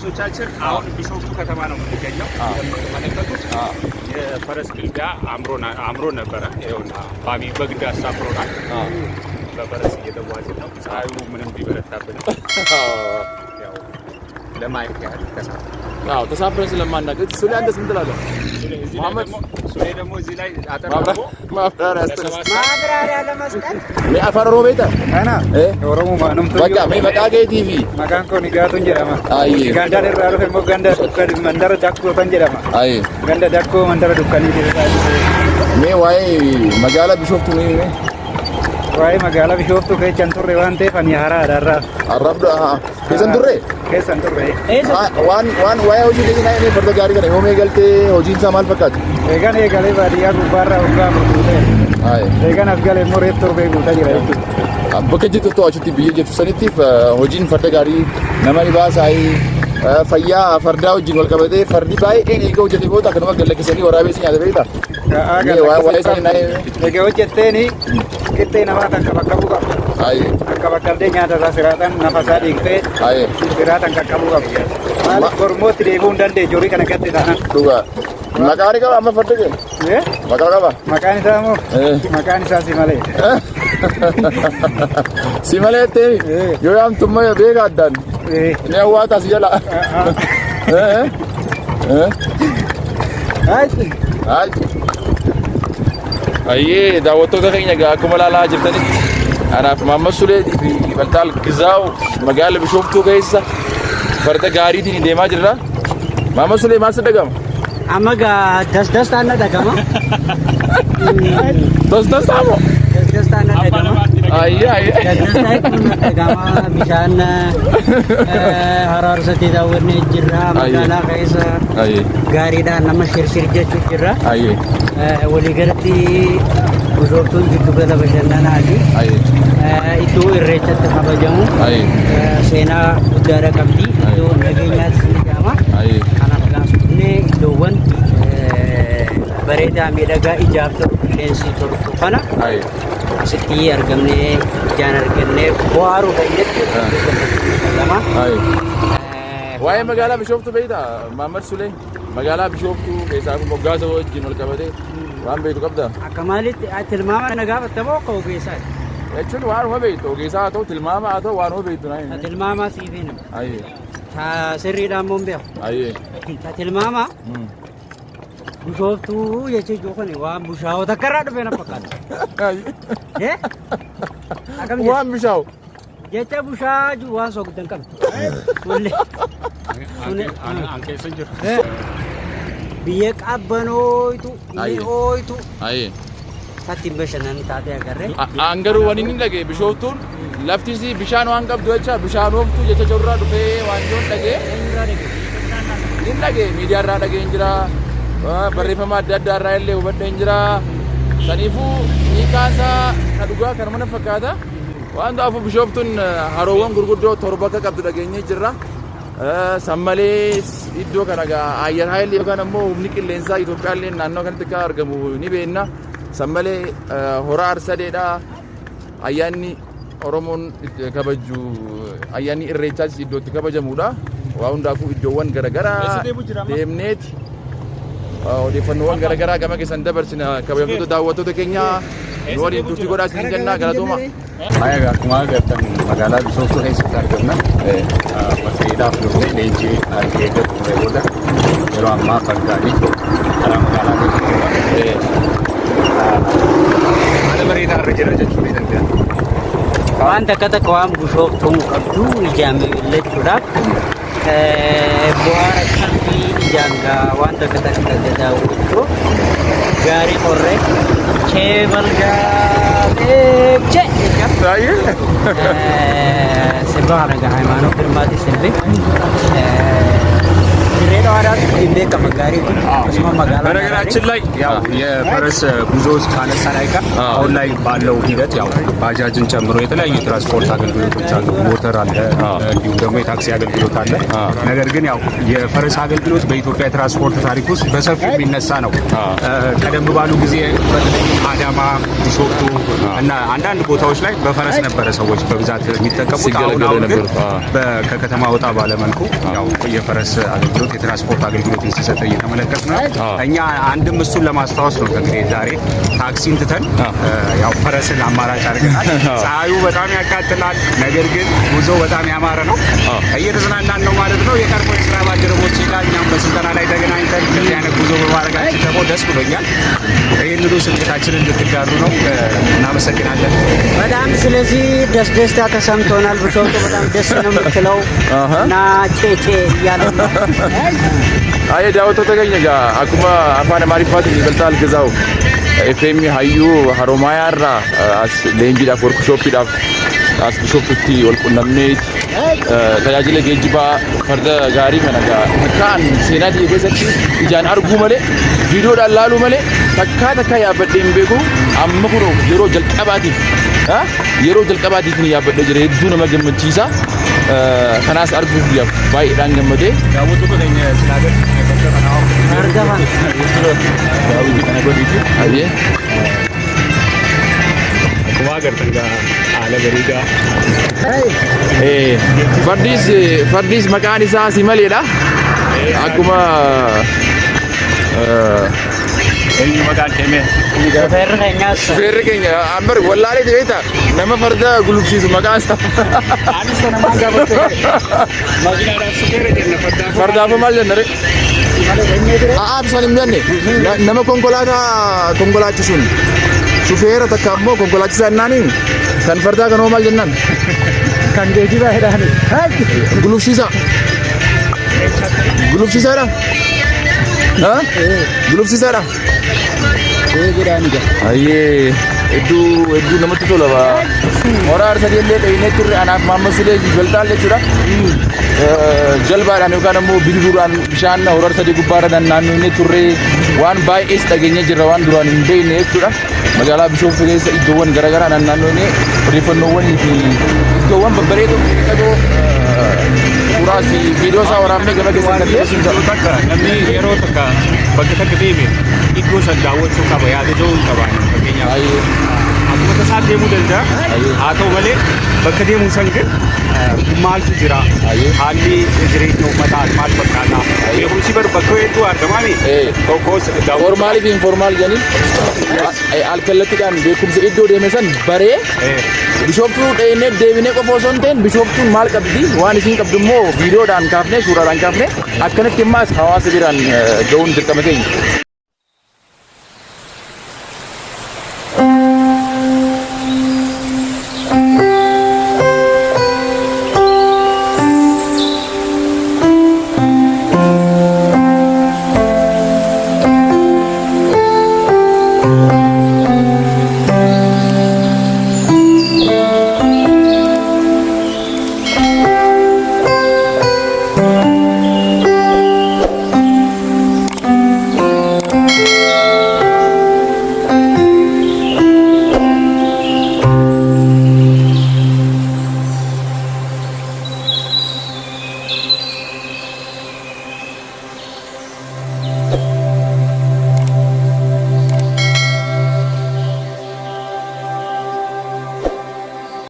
ተመልካቾቻችን አሁን ቢሾፍቱ ከተማ ነው የምንገኘው። እንደምትመለከቱት የፈረስ ግልቢያ አምሮ ነበረ። ይኸውና ፋሚ በግድ አሳፍሮናል። በፈረስ እየተጓዝን ነው። ፀሐዩ ምንም ቢበረታብን ያው ለማየት ያህል ተሳፍረን ስለማናውቅ ሱሌ አንተስ ምን ትላለህ? መሐመድ ሱሌ ደግሞ እዚህ ላይ አጠራርጎ ማብራሪያ ለመስጠት አፋን ኦሮሞ ቤታ አና ኦሮሞ ማንም በቃ መቃጌ ቲቪ መካን ኮ ንጋቱን ጀራማ አይ ጋንዳን ራሩ ሄሞ ጋንዳ ዱካን መንደረ ዳኮ ተንጀራማ አይ ጋንዳ ዳኮ መንደረ ዱካን ይደረጋል ሜ ዋይ መጋላ ቢሾፍቱ ሜ ዋይ መጋላ ቢሾፍቱ ከቸንቱሬ ዋንቴ ፈኒ ሃራ ዳራ አራብዶ ከሰንቱሬ ከሰንቱሬ ዋን ዋይ ሆጂ ለና እኔ ፈርደ ጋሪ ገለ ሆሜ ገልቴ ሆጂን ሳማል ፈቃት ኤጋን ኤጋሌ ባዲያ ጉባራ ኡጋ ሙቱሌ አይ ኤጋን አስጋሌ ሞሬፍ ቶርቤ ጉታ ጅራ ይቱ በከጅ ተዋችቲ ብዬ ጀቱ ሰኒቲፍ ሆጂን ፈርደ ጋሪ ነማኒ ባሳይ ፈያ ፈርዳ ሆጂን ወልቀበቴ ፈርዲ ባይ ኤኔጎ ጀቲ ቦታ ከነማ ገለከሰኒ ወራቤ ሲኛ ደቤታ ዋይ ሳይ ናይ ኤጋው ጀቴኒ kitte nama kakkabu qaba ay kakkabakalde nyaata isaa siraataan nafasaa dhiiqtee ay siraataan kakkabu qaba maal kormootti deebuu hin dandeenye horii kana gatti taana dhuga maqaan qaba amma fadde maqaan qaba maqaan isaa moo maqaan isaa Simalee Simalee ta'e yoo yaamtummaa beeka addaan ni hawwaata as jala ay ayyee daawwattoota keenya akkuma ilaalaa jirtanitti anaaf Mahammad Sulee fi Baltaal Gizaaw magaala Bishooftuu keessa farda gaariitiin deemaa jirra. Mahammad Sulee maal si dhagama? amma dasdastaan na dhagama. Dasdastaan moo? Dasdastaan na dhagama. Ayyee Dasdastaan kun na dhagama bishaan haraarsatti daawwannee jirra magaalaa keessa gaariidhaan nama shirshir jechuu jirra. Walii galatti Bishooftuun jiddu gala bashannanaati. Iddoo irreechatti kabajamu seenaa guddaadha qabdi. Iddoo nageenyaatti ni jedhama. Kanaaf gaafannee iddoowwan bareedaa miidhagaa ijaaf ta'u qilleensi tolu kana asitti argamnee ijaan argannee bohaaruudha jechuudha. Waa'ee magaalaa Bishooftuu beektaa Mahammad Sulee magaalaa Bishooftuu keessaa kun moggaasa wajjin wal qabatee waan beektu qabdaa? Akka maalitti tilmaama kana gaafatta moo akka ogeessaa? Jechuun waan homa beektu ogeessaa haa ta'u tilmaama haa ta'u waan homa beektu naa tilmaama siifin sirriidhaan moo hin beeku? Tilmaama Bishooftuu jechuun kan waan bushaawota akka irraa dhufee na fakkaata. Waan bushaawu? Jecha bushaa waan soogiddan qabdu. Biyya qabbanooytu mi'ooytu sattiin bashannan taatee agarree. Angaruu waan inni dhagee Bishooftuun laftisi bishaan waan qabdu jecha bishaan ooftuu jecha jorraa dhufee waan joon dhagee. Inni dhagee miidiyaa irraa dhageen jira barreeffama adda addaa irraa illee hubadheen jira. Kanaafuu hiikaasaa ka dhugaa kana mana fakkaata. Waan ta'eef Bishooftuun haroowwan gurguddoo torba akka qabdu dhageenyee jirra. Sammalee iddoo kana ayyar haayilii yookaan ammoo humni qilleensaa Itoophiyaa illee naannoo kanatti akka argamu ni beekna. Sammalee hora arsadeedha. Ayyaanni Oromoon kabaju ayyaanni irreechaas iddoo itti kabajamudha. Waa hundaafuu iddoowwan garaagaraa deemneeti odeeffannoowwan garaagaraa gama keessan dabarsina kabajamtoota daawwattoota keenya nu waliin turtii godhaa isin jennaa galatooma. akkuma agartan magaalaa Bishooftuu keessatti argamna. Bakkeedhaaf dhufnee leenjii eeggatu ture booda yeroo ammaa fakkaanii karaa magaalaa haala bareedaa irra jira jechuu ni dandeenya. Waan takka takka waan Bishooftuun qabdu ijaarachuudhaaf bu'aara qalbii ijaan waan takka takka daawwachuu gaarii qorree cheebal gaafeeche sirba haraga ሃይማኖት ግርማቲ ስልቤ ድሬዳዋ ጨዋዳት እንዴት ከመጋሪ እስማ መጋላ በነገራችን ላይ ያው የፈረስ ጉዞዎች ካነሳን አይቀር አሁን ላይ ባለው ሂደት ያው ባጃጅን ጨምሮ የተለያዩ የትራንስፖርት አገልግሎቶች አሉ። ሞተር አለ፣ እንዲሁም ደግሞ የታክሲ አገልግሎት አለ። ነገር ግን ያው የፈረስ አገልግሎት በኢትዮጵያ የትራንስፖርት ታሪክ ውስጥ በሰፊው የሚነሳ ነው። ቀደም ባሉ ጊዜ አዳማ፣ ቢሾፍቱ እና አንዳንድ ቦታዎች ላይ በፈረስ ነበረ ሰዎች በብዛት የሚጠቀሙት። አሁን ግን ከከተማ ወጣ ባለመልኩ ያው የፈረስ አገልግሎት የትራንስፖርት አገልግሎት ሲሰጥ እየተመለከት ነው። እኛ አንድም እሱን ለማስታወስ ነው እንግዲህ ዛሬ ታክሲን ትተን ያው ፈረስን አማራጭ አድርገናል። ፀሐዩ በጣም ያቃጥላል፣ ነገር ግን ጉዞ በጣም ያማረ ነው። እየተዝናናን ነው ማለት ነው። የቀድሞ የስራ ባልደረቦቼ ጋር እኛም በስልጠና ላይ ተገናኝተን እንደዚህ አይነት ጉዞ በማድረጋችን ደግሞ ደስ ብሎኛል። ይህንኑ ስሜታችንን እንድትጋሩ ነው። እናመሰግናለን በጣም። ስለዚህ ደስታ ተሰምቶናል። ቢሾፍቱ በጣም ደስ ነው የምትለው እና ቼቼ እያለ ነው። አይ ዳውቶ ተገኘ ጋ አኩማ አፋን ማሪፋት ይበልጣል ገዛው ኤፍኤም ሀዩ ሀሮማያራ አስ ለእንጂዳ ወርክሾፕ as Bishoftutti ol qunnamneet tajaajila geejjibaa farda gaarii kana takkaan seenaa biyya keessatti ijaan arguu malee viidiyoodhaan laaluu malee takkaa yaabbadhee hin beeku. Amma kun yeroo jalqabaatiif ni yaabbadhee jira. Hedduu nama gammachiisa. Kanaas arguuf biyyaaf baay'eedhaan gammadee. Daawwattoota keenya silaagat argaman kana godhiiti. Ayyee. Akkuma agartan haala bareedaa. Fardis maqaan isaa Simaleedha. Akkuma eenyu maqaan keenya? Feerri keenya ambar wallaalee jireeta nama farda gulufsiisu maqaan isaa. Anis namaan gaafatte makiinaadhaaf sufeera jenna Fardaaf maal jenna re? Bisaan hin mi'anne nama konkolaachisuun sufeera takka ammoo konkolaachisaa innaanii kan fardaa kanoo maal jennaan? kan geejjibaa jedhani gulufsiisaadha. Gulufsiisaadha. Ayyee hedduu namatti tola. Mooraa arsadii illee dhayinee turre anaaf maamasulee bal'aan jechuudha. Jalbaadhaan yookaan ammoo bidiruudhaan bishaan horar sadii gubbaarra naannoo turre waan baay'ees dhageenya jirra waan duraan hin beekne jechuudha. Magaalaa Bishoftu keessa iddoowwan garaagaraa naannoonee odeeffannoowwanii fi iddoowwan babbareedoo suuraa fi viidiyoo isaa waraabnee gaba keessatti namni yeroo takka bakka takka deeme iddoo san daawwachuu qaba yaada ta'uu qaba. Fakkeenyaaf akkuma tasaa deemuu danda'a. Haa ta'u malee bakka deemuu san ግን maaltu jira? Haalli jireenya uummataa maal fakkaata? Beekumsi bar bakka hedduu argamaani. Tokkos formaali fi informaal jedhanii alkallattiidhaan beekumsa iddoo deeme san baree Bishoftuu dhayinee deebinee qofa osoo hin ta'in Bishoftuun maal qabdi waan isiin qabdu immoo viidiyoodhaan kaafnee suuraadhaan kaafnee akkanatti immaas hawaasa biraan ga'uun dirqama keenya.